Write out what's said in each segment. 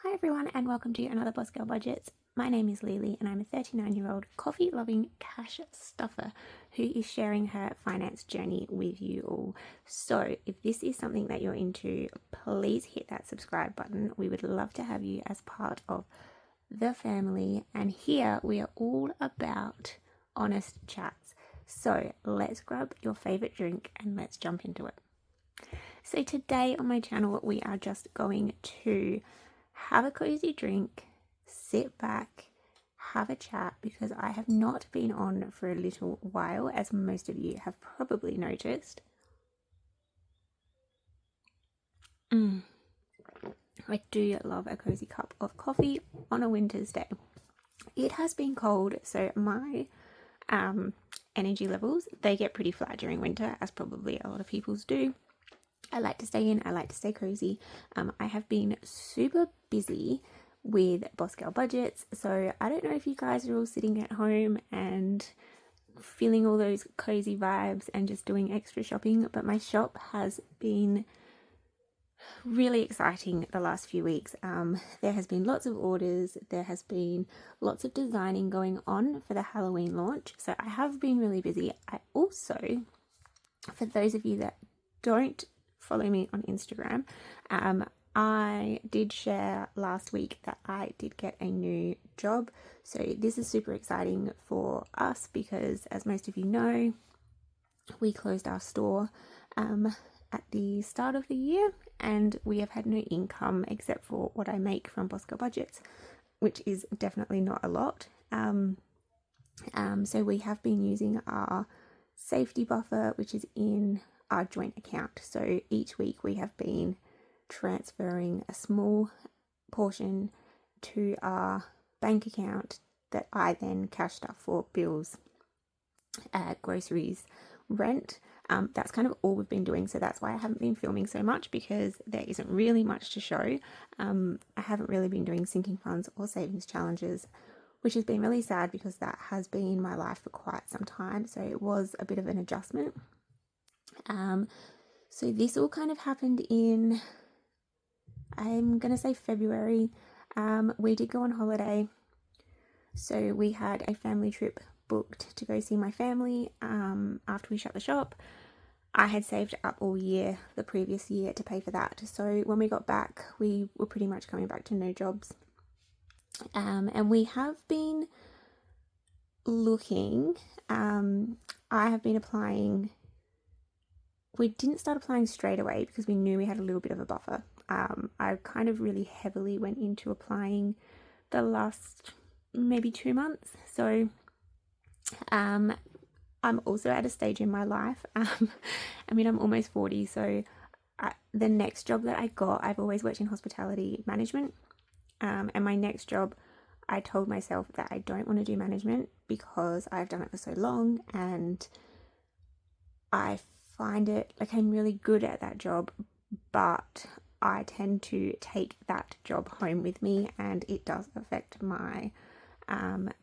Hi everyone and welcome to another Boss Girl Budgets. My name is Lili and I'm a 39-year-old coffee-loving cash stuffer who is sharing her finance journey with you all. So if this is something that you're into, please hit that subscribe button. We would love to have you as part of the family, and here we are all about honest chats. So let's grab your favorite drink and let's jump into it. So today on my channel we are just going to have a cozy drink, sit back, have a chat, because I have not been on for a little while, as most of you have probably noticed. I do love a cozy cup of coffee on a winter's day. It has been cold, so my energy levels, they get pretty flat during winter, as probably a lot of people's do. I like to stay in, I like to stay cozy. I have been super busy with Boss Girl Budgets, so I don't know if you guys are all sitting at home and feeling all those cozy vibes and just doing extra shopping, but my shop has been really exciting the last few weeks. There has been lots of orders, there has been lots of designing going on for the Halloween launch, so I have been really busy. I also, for those of you that don't follow me on Instagram, I did share last week that I did get a new job. So this is super exciting for us because, as most of you know, we closed our store at the start of the year and we have had no income except for what I make from Boss Girl Budgets, which is definitely not a lot. So we have been using our safety buffer, which is in our joint account. So each week we have been transferring a small portion to our bank account that I then cash stuff for: bills, groceries, rent. That's kind of all we've been doing, so that's why I haven't been filming so much, because there isn't really much to show. I haven't really been doing sinking funds or savings challenges, which has been really sad because that has been my life for quite some time, so it was a bit of an adjustment. So this all kind of happened in, I'm gonna say February. We did go on holiday, so we had a family trip booked to go see my family after we shut the shop. I had saved up all year, the previous year, to pay for that. So when we got back, we were pretty much coming back to no jobs. And we have been looking, I have been applying. We didn't start applying straight away because we knew we had a little bit of a buffer. I kind of really heavily went into applying the last maybe 2 months. So I'm also at a stage in my life. I mean, I'm almost 40, so the next job that I got, I've always worked in hospitality management. And my next job, I told myself that I don't want to do management because I've done it for so long and I find it like I'm really good at that job, but I tend to take that job home with me and it does affect my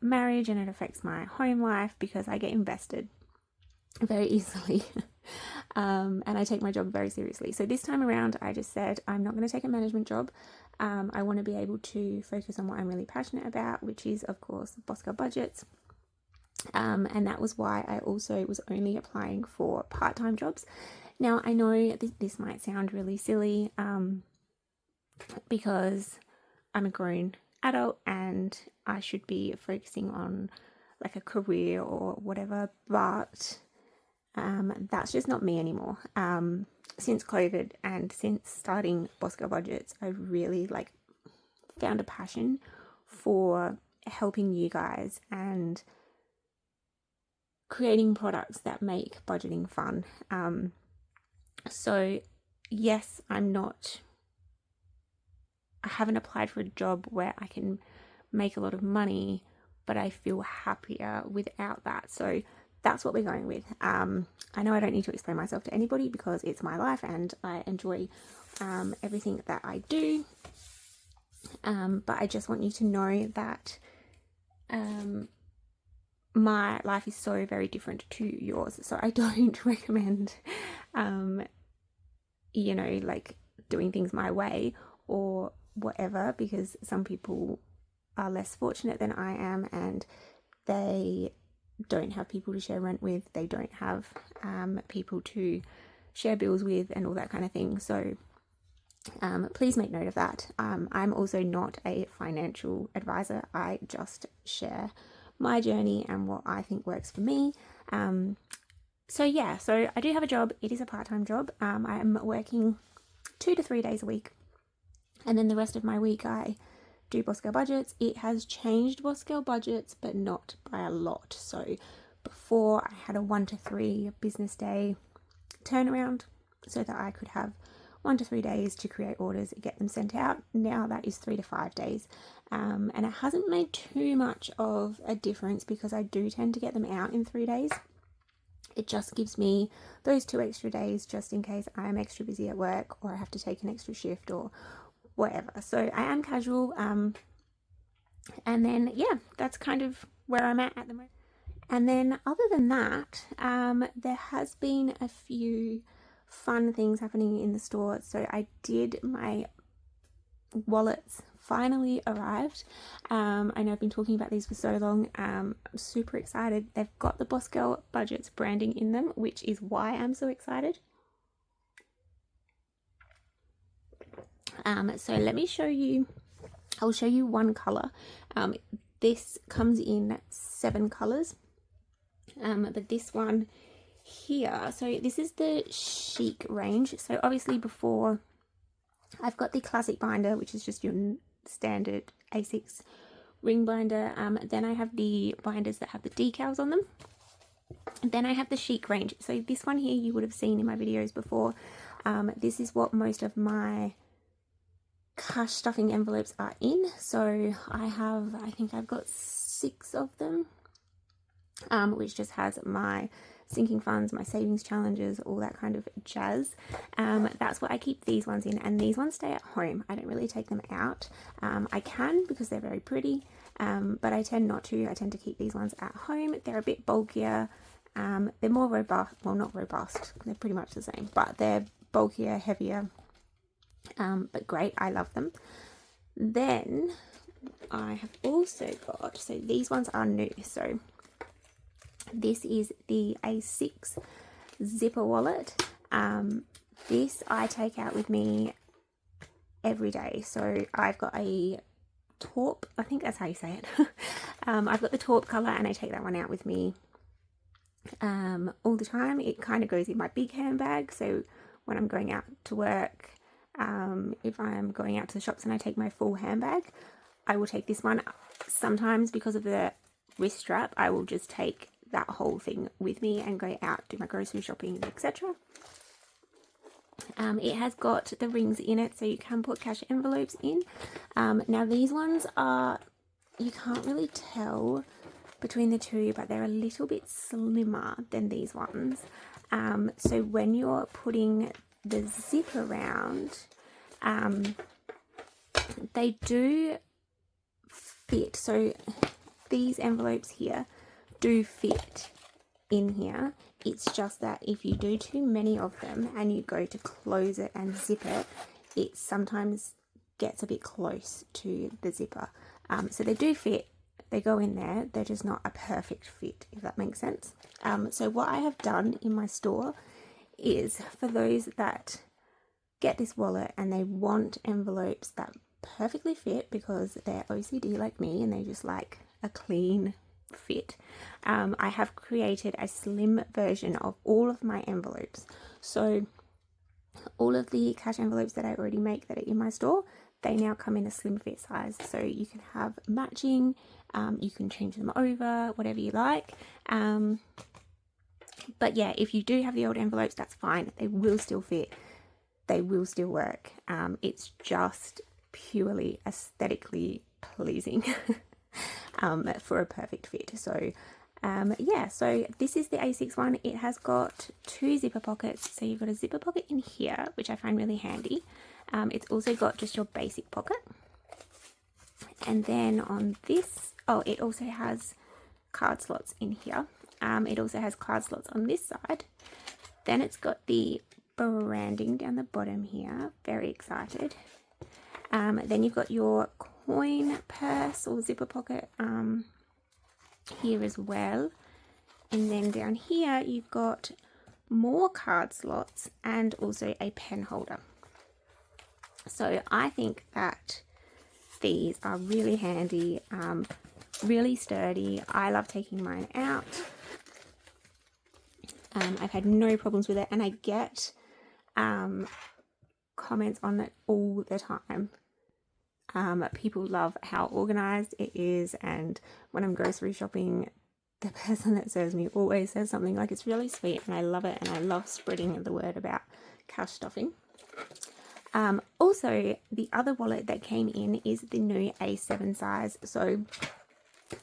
marriage and it affects my home life because I get invested very easily. And I take my job very seriously. So this time around, I just said, I'm not going to take a management job. I want to be able to focus on what I'm really passionate about, which is, of course, Boss Girl Budgets. And that was why I also was only applying for part-time jobs. Now, I know this might sound really silly because I'm a grown adult and I should be focusing on like a career or whatever, but that's just not me anymore. Since COVID and since starting Boss Girl Budgets, I really found a passion for helping you guys and creating products that make budgeting fun. So yes, I haven't applied for a job where I can make a lot of money, but I feel happier without that. So that's what we're going with. I know I don't need to explain myself to anybody because it's my life and I enjoy everything that I do. But I just want you to know that my life is so very different to yours, so I don't recommend you know, like doing things my way or whatever, because some people are less fortunate than I am and they don't have people to share rent with, they don't have people to share bills with and all that kind of thing. So please make note of that. I'm also not a financial advisor. I just share my journey and what I think works for me. So yeah, so I do have a job. It is a part-time job. I'm working 2 to 3 days a week, and then the rest of my week I do Boss Girl Budgets. It has changed Boss Girl Budgets, but not by a lot. So before I had a 1 to 3 business day turnaround so that I could have 1 to 3 days to create orders and get them sent out. Now that is 3 to 5 days. And it hasn't made too much of a difference because I do tend to get them out in 3 days. It just gives me those 2 extra days just in case I am extra busy at work or I have to take an extra shift or whatever. So I am casual. And then, yeah, that's kind of where I'm at the moment. And then other than that, there has been a few fun things happening in the store. So I did, my wallets finally arrived. I know I've been talking about these for so long. I'm super excited. They've got the Boss Girl Budgets branding in them, which is why I'm so excited. So let me show you, I'll show you one color. This comes in 7 colors, but this one here, so this is the Chic range. So obviously before, I've got the classic binder, which is just your standard A6 ring binder. Then I have the binders that have the decals on them. Then I have the Chic range. So this one here you would have seen in my videos before. This is what most of my cash stuffing envelopes are in. So I think I've got 6 of them, which just has my sinking funds, my savings challenges, all that kind of jazz. That's what I keep these ones in, and these ones stay at home. I don't really take them out. I can because they're very pretty, but I tend not to. I tend to keep these ones at home. They're a bit bulkier. They're more robust. Well, not robust. They're pretty much the same, but they're bulkier, heavier, but great. I love them. Then I have also got, so these ones are new. So this is the A6 zipper wallet. This I take out with me every day. So I've got a taupe, I think that's how you say it. I've got the taupe colour and I take that one out with me all the time. It kind of goes in my big handbag. So when I'm going out to work, if I'm going out to the shops and I take my full handbag, I will take this one. Sometimes because of the wrist strap, I will just take that whole thing with me and go out, do my grocery shopping, etc. It has got the rings in it, so you can put cash envelopes in. Now these ones are, you can't really tell between the two, but they're a little bit slimmer than these ones. So when you're putting the zip around, they do fit. So these envelopes here do fit in here. It's just that if you do too many of them and you go to close it and zip it, it sometimes gets a bit close to the zipper. So they do fit, they go in there, they're just not a perfect fit, if that makes sense. So what I have done in my store is, for those that get this wallet and they want envelopes that perfectly fit because they're OCD like me and they just like a clean fit, I have created a slim version of all of my envelopes. So all of the cash envelopes that I already make that are in my store, they now come in a slim fit size, so you can have matching, you can change them over, whatever you like. But yeah, if you do have the old envelopes, that's fine, they will still fit, they will still work. It's just purely aesthetically pleasing for a perfect fit. So yeah, so this is the A6 one. It has got 2 zipper pockets, so you've got a zipper pocket in here, which I find really handy. It's also got just your basic pocket, and then on this, oh, it also has card slots in here. It also has card slots on this side. Then it's got the branding down the bottom here. Very excited. Then you've got your coin purse or zipper pocket here as well. And then down here you've got more card slots and also a pen holder. So I think that these are really handy, really sturdy. I love taking mine out. I've had no problems with it, and I get comments on it all the time. People love how organized it is, and when I'm grocery shopping, the person that serves me always says something like it's really sweet, and I love it, and I love spreading the word about cash stuffing. Also, the other wallet that came in is the new A7 size, so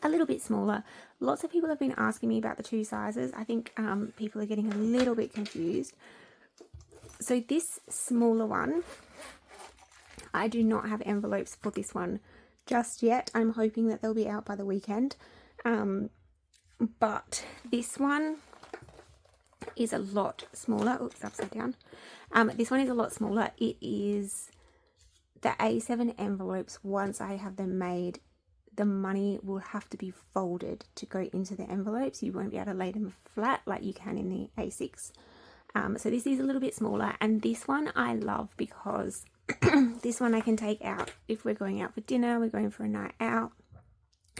a little bit smaller. Lots of people have been asking me about the two sizes. I think people are getting a little bit confused. So this smaller one, I do not have envelopes for this one just yet. I'm hoping that they'll be out by the weekend. But this one is a lot smaller. Oops, upside down. This one is a lot smaller. It is the A7 envelopes. Once I have them made, the money will have to be folded to go into the envelopes. You won't be able to lay them flat like you can in the A6. So this is a little bit smaller, and this one I love because this one I can take out if we're going out for dinner, we're going for a night out.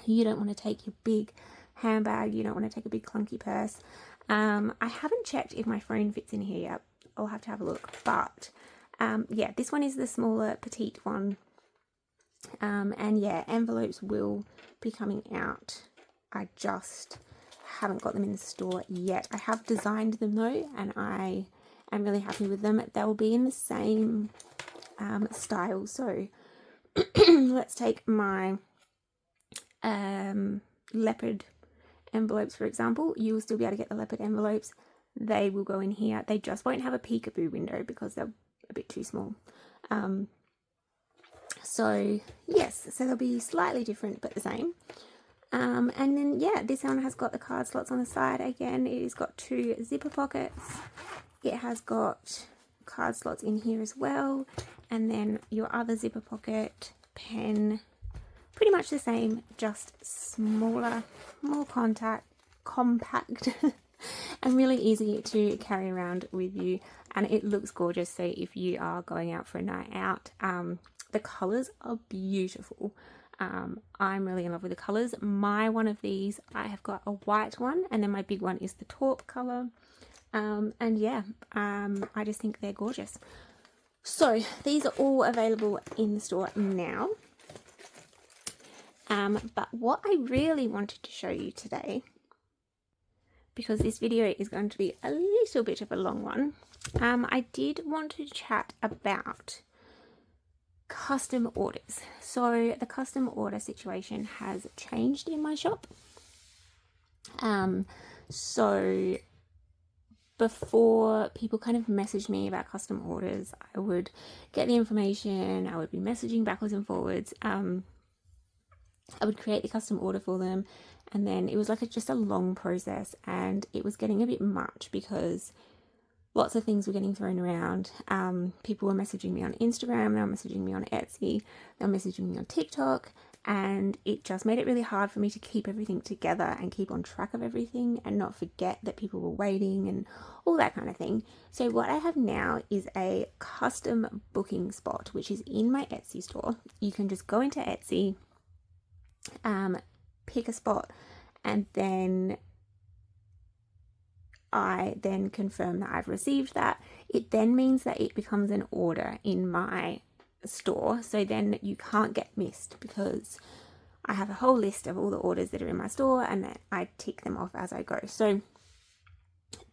You don't want to take your big handbag, you don't want to take a big clunky purse. I haven't checked if my phone fits in here yet. I'll have to have a look, but yeah, this one is the smaller petite one. And yeah, envelopes will be coming out. I just haven't got them in the store yet. I have designed them though, and I am really happy with them. They'll be in the same style. So let's take my leopard envelopes, for example. You will still be able to get the leopard envelopes. They will go in here. They just won't have a peekaboo window because they're a bit too small. So yes, so they'll be slightly different but the same. And then yeah, this one has got the card slots on the side. Again, it has got two zipper pockets. It has got card slots in here as well, and then your other zipper pocket, pen, pretty much the same, just smaller, more compact and really easy to carry around with you, and it looks gorgeous. So if you are going out for a night out, the colors are beautiful. I'm really in love with the colors. My one of these, I have got a white one, and then my big one is the taupe color. And yeah, I just think they're gorgeous. So these are all available in the store now. But what I really wanted to show you today, because this video is going to be a little bit of a long one, I did want to chat about custom orders. So the custom order situation has changed in my shop. So before, people kind of messaged me about custom orders. I would get the information, I would be messaging backwards and forwards. I would create the custom order for them, and then it was like just a long process, and it was getting a bit much because lots of things were getting thrown around. People were messaging me on Instagram, they were messaging me on Etsy, they were messaging me on TikTok, and it just made it really hard for me to keep everything together and keep on track of everything and not forget that people were waiting and all that kind of thing. So what I have now is a custom booking spot, which is in my Etsy store. You can just go into Etsy, pick a spot, and then I then confirm that I've received that. It then means that it becomes an order in my store, so then you can't get missed because I have a whole list of all the orders that are in my store, and then I tick them off as I go. So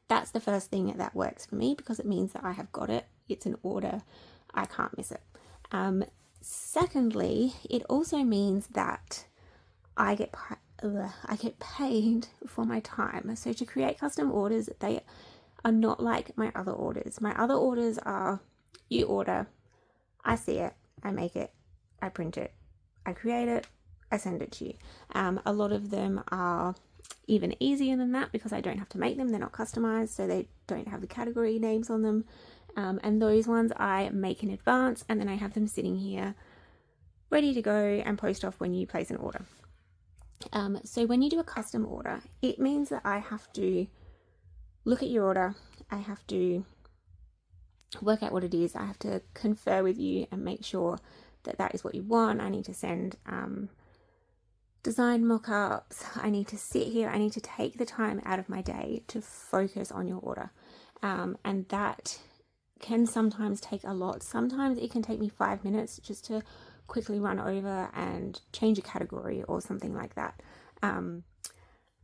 that's the first thing that works for me, because it means that I have got it. It's an order, I can't miss it. Secondly, it also means that I get paid for my time. So to create custom orders, they are not like my other orders. My other orders are, you order, I see it, I make it, I print it, I create it, I send it to you. A lot of them are even easier than that because I don't have to make them. They're not customized, so they don't have the category names on them. And those ones I make in advance, and then I have them sitting here ready to go and post off when you place an order. So when you do a custom order, it means that I have to look at your order, I have to work out what it is, I have to confer with you and make sure that that is what you want. I need to send design mock-ups, I need to sit here, I need to take the time out of my day to focus on your order. And that can sometimes take a lot. Sometimes it can take me 5 minutes just to quickly run over and change a category or something like that.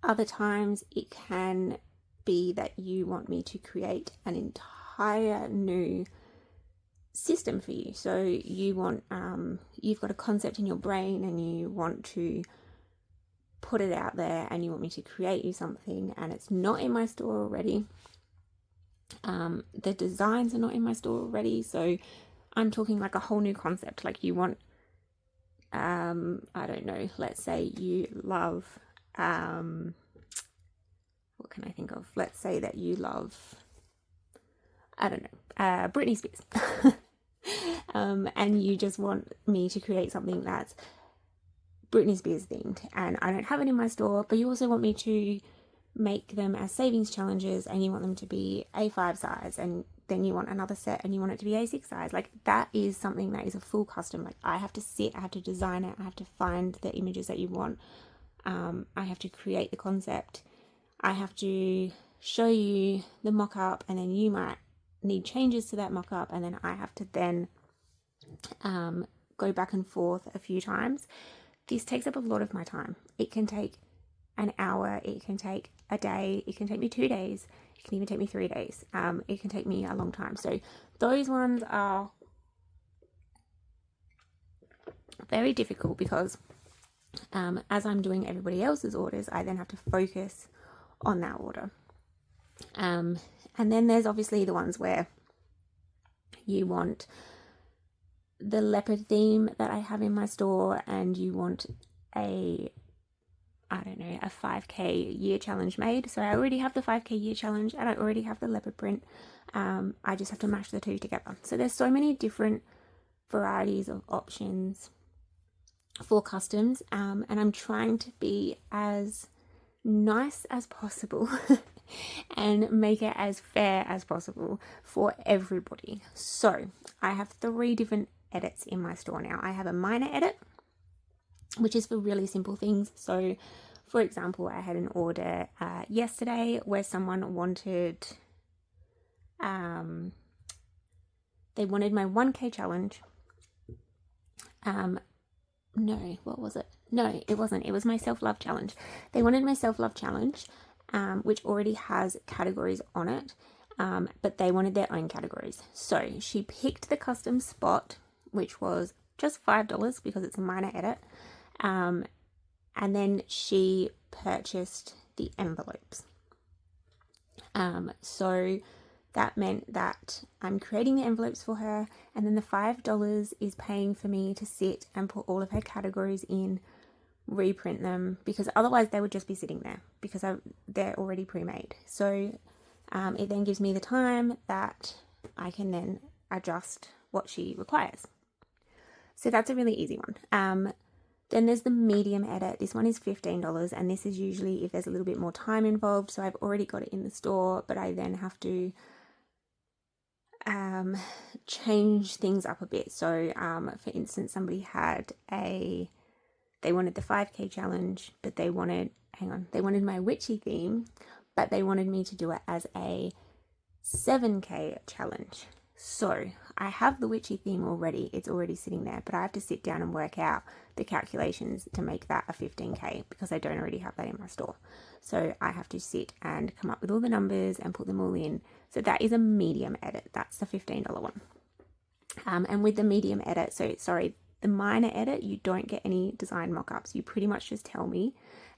Other times it can be that you want me to create an entire new system for you. So you want, you've got a concept in your brain and you want to put it out there and you want me to create you something and it's not in my store already. The designs are not in my store already. So I'm talking like a whole new concept. Like you want, I don't know, let's say you love, what can I think of? Let's say that you love, I don't know, Britney Spears. And you just want me to create something that's Britney Spears themed, and I don't have it in my store, but you also want me to make them as savings challenges and you want them to be A5 size, and then you want another set and you want it to be A6 size. Like that is something that is a full custom. Like I have to sit, I have to design it, I have to find the images that you want, I have to create the concept, I have to show you the mock-up, and then you might need changes to that mock-up, and then I have to then go back and forth a few times. This takes up a lot of my time. It can take an hour, it can take a day, it can take me 2 days, it can even take me 3 days. It can take me a long time. So those ones are very difficult because as I'm doing everybody else's orders, I then have to focus on that order. And then there's obviously the ones where you want the leopard theme that I have in my store and you want a 5k year challenge made. So I already have the 5k year challenge and I already have the leopard print. I just have to mash the two together. So there's so many different varieties of options for customs, and I'm trying to be as nice as possible and make it as fair as possible for everybody. So I have 3 different edits in my store now. I have a minor edit, which is for really simple things. So for example, I had an order yesterday where someone wanted they wanted my 1k challenge. No, what was it? No, it wasn't. It was my self-love challenge. They wanted my self-love challenge, which already has categories on it, but they wanted their own categories. So she picked the custom spot, which was just $5 because it's a minor edit, and then she purchased the envelopes. So that meant that I'm creating the envelopes for her, and then the $5 is paying for me to sit and put all of her categories in, reprint them, because otherwise they would just be sitting there because they're already pre-made. So it then gives me the time that I can then adjust what she requires. So that's a really easy one. Then there's the medium edit. This one is $15, and this is usually if there's a little bit more time involved. So I've already got it in the store, but I then have to change things up a bit. So for instance, somebody had they wanted the 5k challenge, but they wanted my witchy theme, but they wanted me to do it as a 7k challenge. So I have the witchy theme already, it's already sitting there, but I have to sit down and work out the calculations to make that a 15k because I don't already have that in my store. So I have to sit and come up with all the numbers and put them all in. So that is a medium edit. That's the $15 one. And with the medium edit, the minor edit, you don't get any design mock-ups. You pretty much just tell me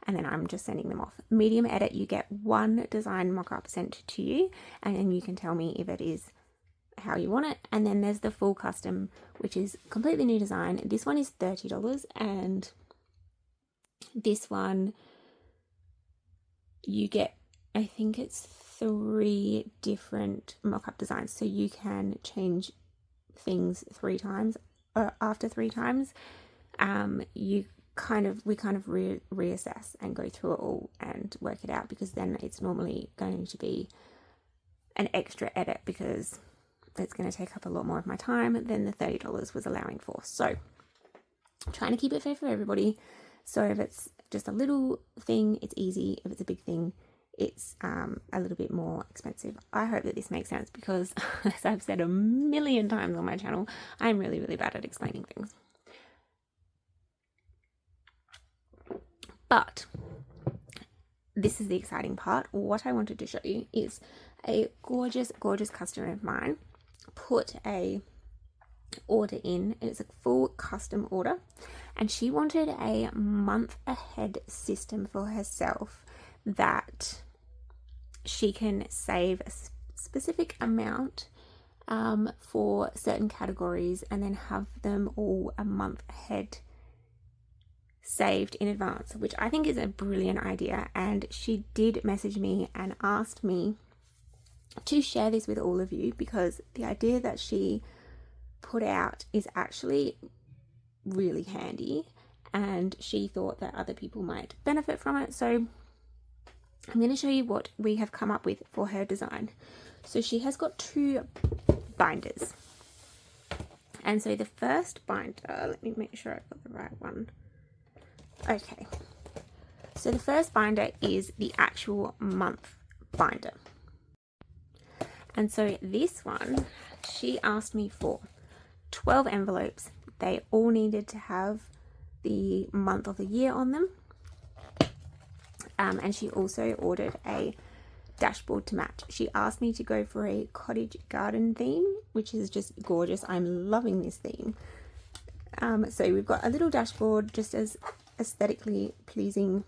and then I'm just sending them off. Medium edit, you get 1 design mock-up sent to you, and then you can tell me if it is how you want it. And then there's the full custom, which is completely new design. This one is $30, and this one you get, I think it's 3 different mock-up designs, so you can change things 3 times. After 3 times, we kind of reassess and go through it all and work it out, because then it's normally going to be an extra edit, because it's going to take up a lot more of my time than the $30 was allowing for. So trying to keep it fair for everybody. So if it's just a little thing, it's easy. If it's a big thing, it's a little bit more expensive. I hope that this makes sense, because as I've said a million times on my channel, I'm really, really bad at explaining things. But this is the exciting part. What I wanted to show you is a gorgeous, gorgeous customer of mine put a order in. It's a full custom order, and she wanted a month ahead system for herself that she can save a specific amount for certain categories, and then have them all a month ahead saved in advance, which I think is a brilliant idea. And she did message me and asked me to share this with all of you, because the idea that she put out is actually really handy, and she thought that other people might benefit from it. So I'm going to show you what we have come up with for her design. So she has got 2 binders, and so the first binder, let me make sure I've got the right one. Okay, so the first binder is the actual month binder. And so this one, she asked me for 12 envelopes. They all needed to have the month of the year on them. And she also ordered a dashboard to match. She asked me to go for a cottage garden theme, which is just gorgeous. I'm loving this theme. So we've got a little dashboard, just as aesthetically pleasing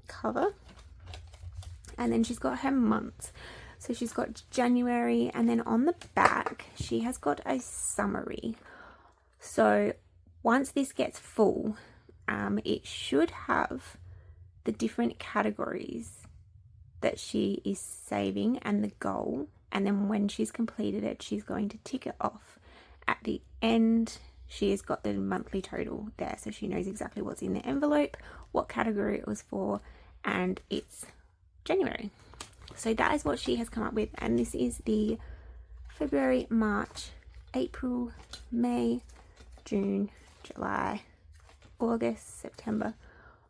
cover. And then she's got her months. So she's got January, and then on the back she has got a summary. So once this gets full, it should have the different categories that she is saving and the goal, and then when she's completed it, she's going to tick it off. At the end, she has got the monthly total there, so she knows exactly what's in the envelope, what category it was for, and it's January. So that is what she has come up with, and this is the February, March, April, May, June, July, August, September,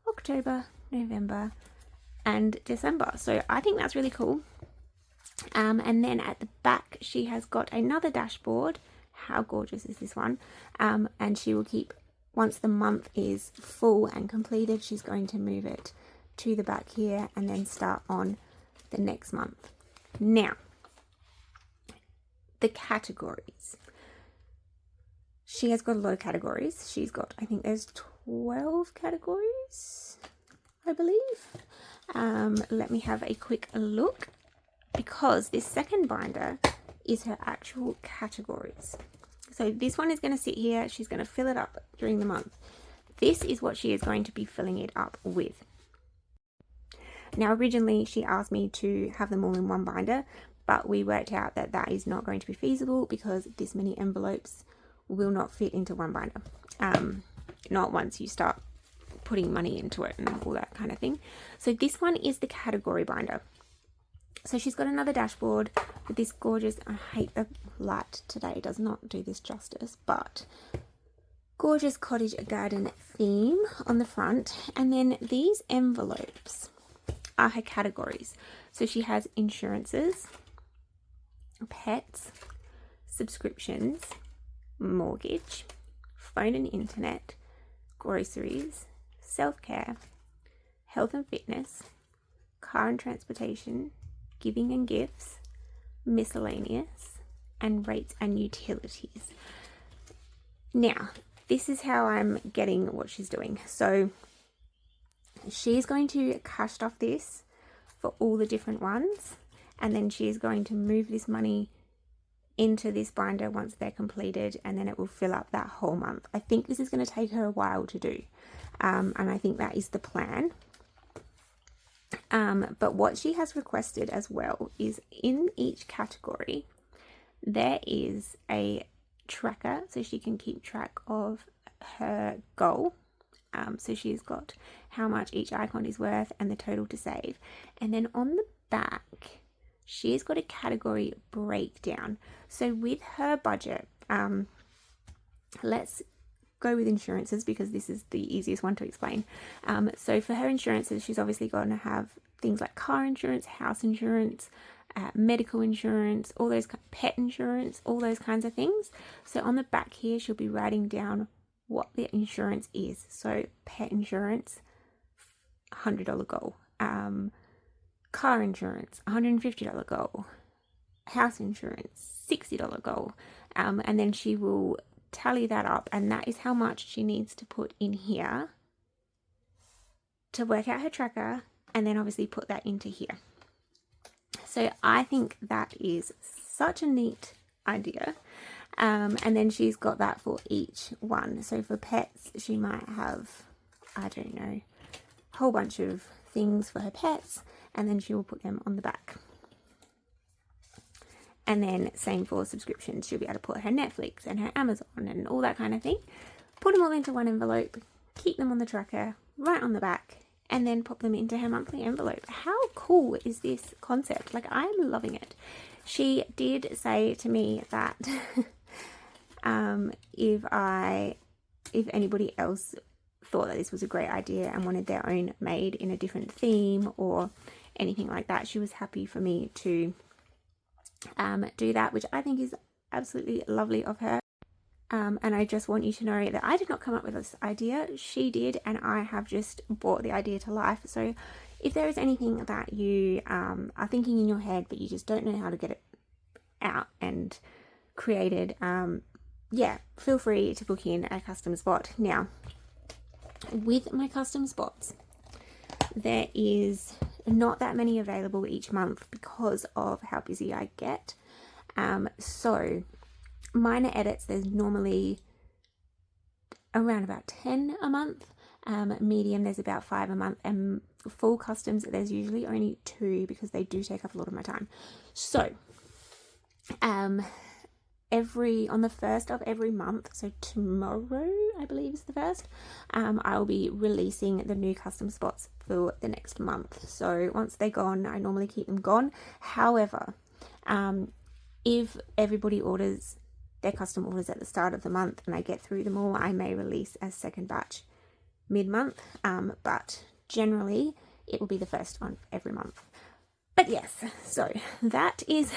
October, November, and December. So I think that's really cool. And then at the back she has got another dashboard. How gorgeous is this one? And she will keep, once the month is full and completed, she's going to move it to the back here and then start on the next month. Now, the categories. She has got a lot of categories. She's got, I think there's 12 categories, I believe. Let me have a quick look, because this second binder is her actual categories. So this one is going to sit here. She's going to fill it up during the month. This is what she is going to be filling it up with. Now, originally she asked me to have them all in one binder, but we worked out that that is not going to be feasible, because this many envelopes will not fit into one binder. Not once you start putting money into it and all that kind of thing. So this one is the category binder. So she's got another dashboard with this gorgeous, I hate the light today, does not do this justice, but gorgeous cottage garden theme on the front. And then these envelopes are her categories. So she has insurances, pets, subscriptions, mortgage, phone and internet, groceries, self-care, health and fitness, car and transportation, giving and gifts, miscellaneous, and rates and utilities. Now, this is how I'm getting what she's doing. So she's going to cash off this for all the different ones, and then she's going to move this money into this binder once they're completed, and then it will fill up that whole month. I think this is going to take her a while to do, and I think that is the plan. But what she has requested as well is in each category, there is a tracker so she can keep track of her goal. So she's got how much each icon is worth and the total to save. And then on the back, she's got a category breakdown. So with her budget, let's go with insurances because this is the easiest one to explain. So for her insurances, she's obviously going to have things like car insurance, house insurance, medical insurance, all those pet insurance, all those kinds of things. So on the back here, she'll be writing down what the insurance is. So pet insurance, $100 goal. Car insurance, $150 goal. House insurance, $60 goal. And then she will tally that up, and that is how much she needs to put in here to work out her tracker, and then obviously put that into here. So I think that is such a neat idea. And then she's got that for each one. So for pets, she might have, I don't know, a whole bunch of things for her pets, and then she will put them on the back. And then same for subscriptions. She'll be able to put her Netflix and her Amazon and all that kind of thing. Put them all into one envelope, keep them on the tracker, right on the back, and then pop them into her monthly envelope. How cool is this concept? Like, I'm loving it. She did say to me that if anybody else thought that this was a great idea and wanted their own made in a different theme or anything like that, she was happy for me to do that, which I think is absolutely lovely of her. And I just want you to know that I did not come up with this idea. She did, and I have just brought the idea to life. So if there is anything that you are thinking in your head but you just don't know how to get it out and created, yeah, feel free to book in a custom spot. Now, with my custom spots, there is not that many available each month because of how busy I get. So minor edits, there's normally around about 10 a month. Medium, there's about 5 a month, and full customs, there's usually only 2 because they do take up a lot of my time. So on the 1st of every month, so tomorrow I believe is the 1st, I'll be releasing the new custom spots for the next month. So once they're gone, I normally keep them gone. However, if everybody orders their custom orders at the start of the month and I get through them all, I may release a second batch mid-month, but generally it will be the 1st on every month. But yes, so that is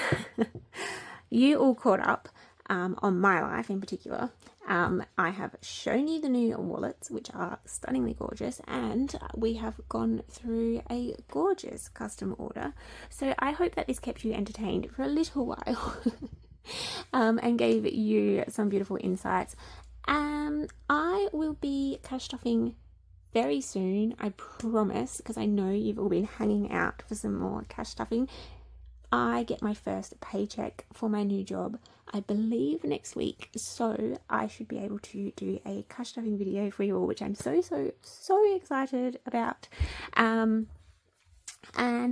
you all caught up on my life in particular. I have shown you the new wallets, which are stunningly gorgeous, and we have gone through a gorgeous custom order. So I hope that this kept you entertained for a little while and gave you some beautiful insights. I will be cash stuffing very soon, I promise, because I know you've all been hanging out for some more cash stuffing. I get my first paycheck for my new job, I believe, next week, so I should be able to do a cash stuffing video for you all, which I'm so excited about. And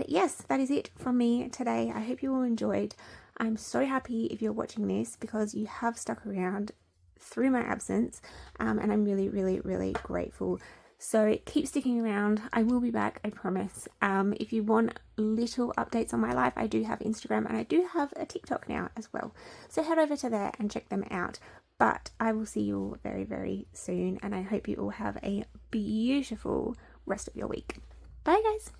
yes, that is it from me today. I hope you all enjoyed. I'm so happy if you're watching this because you have stuck around through my absence, and I'm really grateful. So keep sticking around. I will be back, I promise. If you want little updates on my life, I do have Instagram and I do have a TikTok now as well. So head over to there and check them out. But I will see you all very soon, and I hope you all have a beautiful rest of your week. Bye guys.